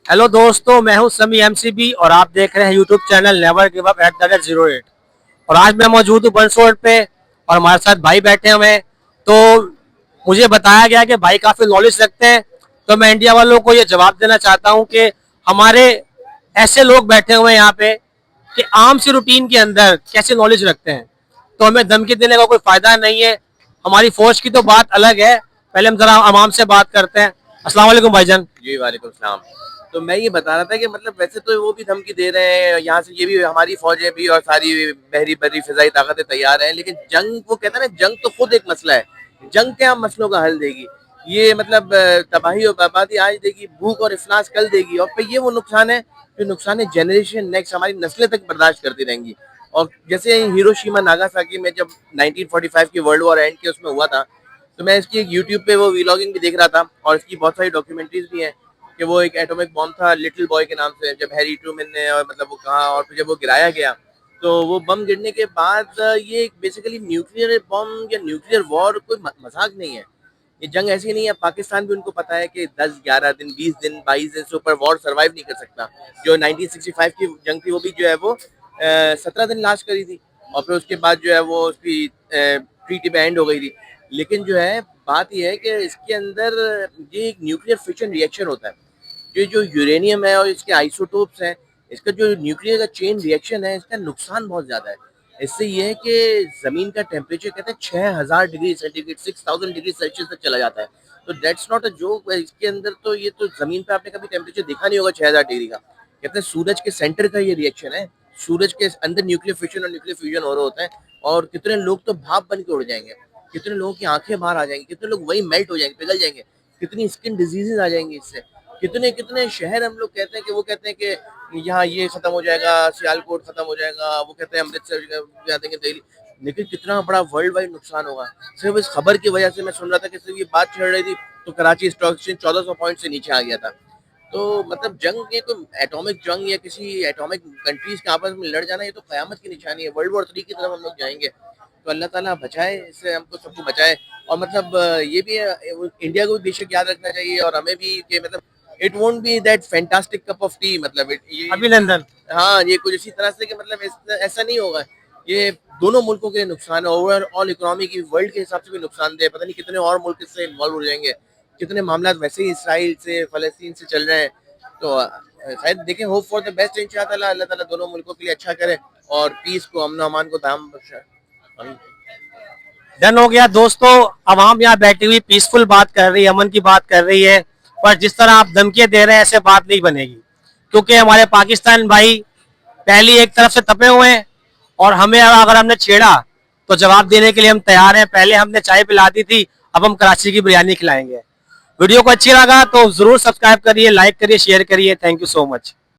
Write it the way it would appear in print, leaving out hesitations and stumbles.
Hello दोस्तों, मैं हूं समी एमसीबी और आप देख रहे हैं YouTube channel never give up @08। और आज मैं मौजूद हूं बंस रोड पे और हमारे साथ भाई बैठे हुए हैं। तो मुझे बताया गया कि भाई काफी नॉलेज रखते हैं, तो मैं इंडिया वालों को ये जवाब देना चाहता हूं कि हमारे ऐसे लोग बैठे हुए हैं यहाँ पे कि आम सी रूटीन के अंदर कैसे नॉलेज रखते हैं। तो हमें धमकी देने का कोई फायदा नहीं है। हमारी फौज की तो बात अलग है। पहले हम जरा आवाम से बात करते हैं। अस्सलाम वालेकुम भाईजान। जी वालेकुम सलाम। तो मैं ये बता रहा था कि मतलब वैसे तो वो भी धमकी दे रहे हैं, यहाँ से ये भी हमारी फौजें भी और सारी बहरी बरी फिजाई ताकतें तैयार हैं, लेकिन जंग वो कहते हैं ना, जंग तो खुद एक मसला है। जंग क्या मसलों का हल देगी? ये मतलब तबाही और बर्बादी आज देगी, भूख और इफलास कल देगी, और फिर ये वो नुकसान है जो नुकसान जनरेशन नेक्स्ट हमारी नस्लें तक बर्दाश्त करती रहेंगी। और जैसे हिरोशिमा नागासाकी में जब 1945 की वर्ल्ड वॉर एंड के उसमें हुआ था, तो मैं इसकी एक यूट्यूब पे वो व्लॉगिंग भी देख रहा था और इसकी बहुत सारी डॉक्यूमेंट्रीज भी हैं कि वो एक एटॉमिक बॉम्ब था लिटिल बॉय के नाम से, जब हैरी ट्रूमैन ने और मतलब वो कहा, और फिर जब वो गिराया गया तो वो बम गिरने के बाद ये बेसिकली न्यूक्लियर बॉम्ब या न्यूक्लियर वॉर कोई मजाक नहीं है। ये जंग ऐसी नहीं है। पाकिस्तान भी उनको पता है कि 10-11 दिन, 20 दिन, 22 दिन से ऊपर वॉर सर्वाइव नहीं कर सकता। जो 1965 की जंग थी वो भी जो है वो 17 दिन लास्ट करी थी, और फिर उसके बाद जो है वो उसकी ट्रीटी पे एंड हो गई थी। लेकिन जो है बात यह है कि इसके अंदर ये एक न्यूक्लियर फिशन रिएक्शन होता है। ये जो यूरेनियम है और इसके आइसोटोप्स हैं, इसका जो न्यूक्लियर का चेन रिएक्शन है, इसका नुकसान बहुत ज़्यादा है। इससे ये है कि ज़मीन का टेम्परेचर कहते हैं 6000 डिग्री सेंटीग्रेड, 6000 डिग्री सेल्सियस तक चला जाता है। तो दैट्स नॉट अ जोक। इसके अंदर तो ये तो ज़मीन पे आपने कभी टेम्परेचर देखा नहीं होगा 6000 डिग्री का। कहते हैं सूरज के सेंटर का ये रिएक्शन है। सूरज के अंदर न्यूक्लियर फिशन और न्यूक्लियर फ्यूजन हो रहा होता है, और कितने लोग तो भाप बन के उड़ जाएंगे, कितने लोगों की आंखें बाहर आ जाएंगी, कितने लोग वही मेल्ट हो जाएंगे, पिघल जाएंगे, कितनी स्किन डिजीजेज आ जाएंगी इससे। कितने कितने शहर हम लोग कहते हैं कि वो कहते हैं कि यहाँ ये खत्म हो जाएगा, सियालकोट खत्म हो जाएगा, वो कहते हैं अमृतसर जाते हैं दिल्ली, लेकिन कितना बड़ा वर्ल्ड वाइड नुकसान होगा। सिर्फ इस खबर की वजह से मैं सुन रहा था कि सिर्फ ये बात चल रही थी तो कराची स्टॉक एक्सचेंज 1400 पॉइंट से नीचे आ गया था। तो मतलब जंग, ये कोई एटॉमिक जंग या किसी एटॉमिक कंट्रीज के आपस में लड़ जाना, ये तो कयामत की निशानी है। वर्ल्ड वॉर 3 की तरफ हम लोग जाएंगे। तो अल्लाह ताला बचाए, इससे हमको सबको बचाए। और मतलब ये भी है, इंडिया को भी बेशक याद रखना चाहिए, और हमें भी कि मतलब it won't be that fantastic cup of T, मतलब ये अभिनंदन। हाँ, ये कुछ इसी तरह से कि मतलब ऐसा नहीं होगा। ये दोनों मुल्कों के लिए नुकसान है, ओवरऑल इकोनॉमी की वर्ल्ड के हिसाब से भी नुकसान दे। पता नहीं कितने और मुल्क इससे इन्वॉल्व हो जाएंगे, कितने मामला वैसे ही इसराइल से फलस्तीन से चल रहे हैं। तो शायद देखें, होप फॉर द बेस्ट इंशाअल्लाह। अल्लाह ताला दोनों मुल्कों के लिए अच्छा करे और पीस को, अमन अमान को दाम बख्शे। डन हो गया दोस्तों। अवाम यहाँ बैठी हुई पीसफुल बात कर रही है, अमन की बात कर रही है, पर जिस तरह आप धमकियां दे रहे हैं ऐसे बात नहीं बनेगी। क्योंकि हमारे पाकिस्तान भाई पहली एक तरफ से तपे हुए हैं और हमें अगर हमने छेड़ा तो जवाब देने के लिए हम तैयार हैं। पहले हमने चाय पिला दी थी, अब हम कराची की बिरयानी खिलाएंगे। वीडियो को अच्छी लगा तो जरूर सब्सक्राइब करिए, लाइक करिए, शेयर करिए। Thank you so much.